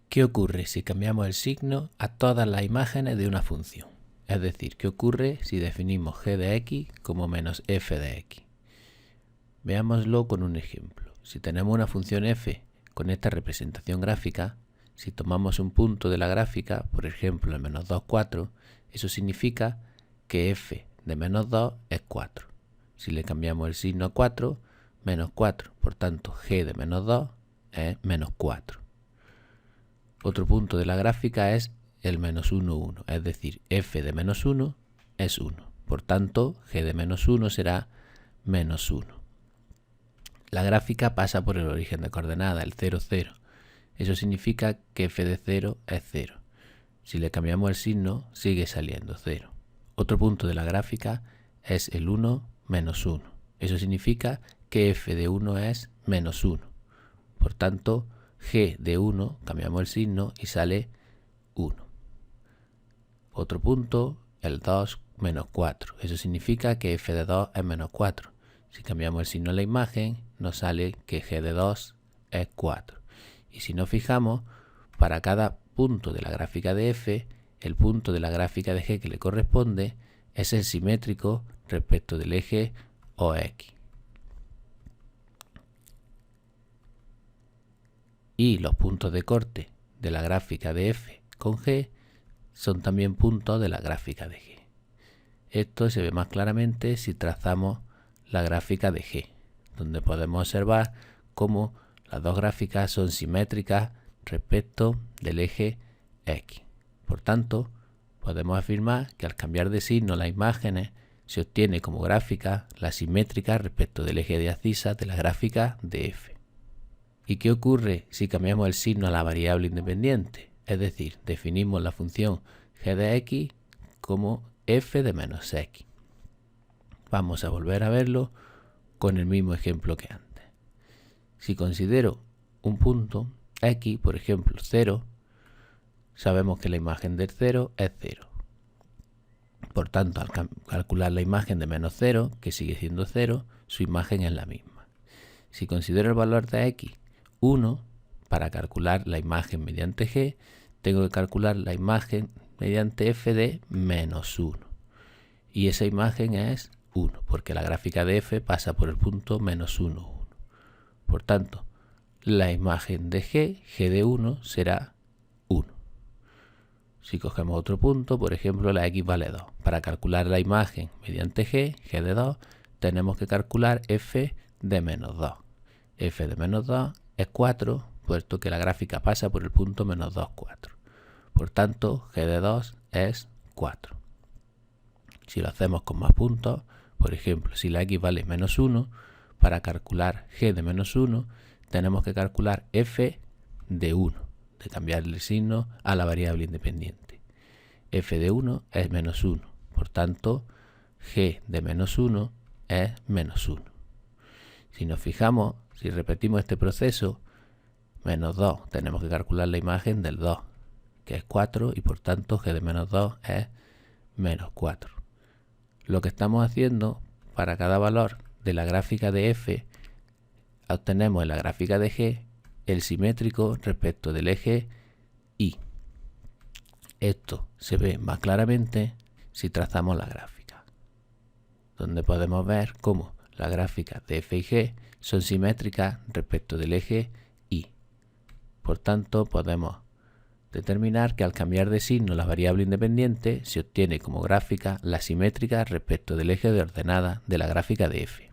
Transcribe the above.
¿Qué ocurre si cambiamos el signo a todas las imágenes de una función? Es decir, ¿qué ocurre si definimos g de x como menos f de x? Veámoslo con un ejemplo. Si tenemos una función f con esta representación gráfica, si tomamos un punto de la gráfica, por ejemplo el menos 2, 4, eso significa que f de menos 2 es 4. Si le cambiamos el signo a 4, menos 4. Por tanto, g de menos 2 es menos 4. Otro punto de la gráfica es el menos 1, 1, es decir, f de menos 1 es 1. Por tanto, g de menos 1 será menos 1. La gráfica pasa por el origen de coordenada, el 0, 0. Eso significa que f de 0 es 0. Si le cambiamos el signo, sigue saliendo 0. Otro punto de la gráfica es el 1, menos 1. Eso significa que f de 1 es menos 1. Por tanto, g de 1, cambiamos el signo y sale 1. Otro punto, el 2, menos 4. Eso significa que f de 2 es menos 4. Si cambiamos el signo en la imagen, nos sale que g de 2 es 4. Y si nos fijamos, para cada punto de la gráfica de f, el punto de la gráfica de g que le corresponde es el simétrico respecto del eje OX. Y los puntos de corte de la gráfica de f con g son también puntos de la gráfica de g. Esto se ve más claramente si trazamos la gráfica de g, donde podemos observar cómo las dos gráficas son simétricas respecto del eje x. Por tanto, podemos afirmar que al cambiar de signo las imágenes se obtiene como gráfica la simétrica respecto del eje de abscisa de la gráfica de f. ¿Y qué ocurre si cambiamos el signo a la variable independiente? Es decir, definimos la función g de x como f de menos x. Vamos a volver a verlo con el mismo ejemplo que antes. Si considero un punto x, por ejemplo 0, sabemos que la imagen del 0 es 0. Por tanto, al calcular la imagen de menos 0, que sigue siendo 0, su imagen es la misma. Si considero el valor de x 1, para calcular la imagen mediante g, tengo que calcular la imagen mediante f de menos 1. Y esa imagen es 1, porque la gráfica de f pasa por el punto menos 1, 1. Por tanto, la imagen de g de 1, será 1. Si cogemos otro punto, por ejemplo, la x vale 2. Para calcular la imagen mediante g de 2, tenemos que calcular f de menos 2. f de menos 2 es 4, puesto que la gráfica pasa por el punto menos 2, 4. Por tanto, g de 2 es 4. Si lo hacemos con más puntos, por ejemplo, si la x vale menos 1, para calcular g de menos 1, tenemos que calcular f de 1, de cambiarle el signo a la variable independiente. f de 1 es menos 1, por tanto, g de menos 1 es menos 1. Si nos fijamos, si repetimos este proceso, menos 2, tenemos que calcular la imagen del 2, que es 4, y por tanto g de menos 2 es menos 4. Lo que estamos haciendo, para cada valor de la gráfica de f, obtenemos en la gráfica de g el simétrico respecto del eje y. Esto se ve más claramente si trazamos la gráfica, donde podemos ver cómo la gráfica de f y g son simétricas respecto del eje y. Por tanto, podemos determinar que al cambiar de signo la variable independiente se obtiene como gráfica la simétrica respecto del eje de ordenada de la gráfica de f.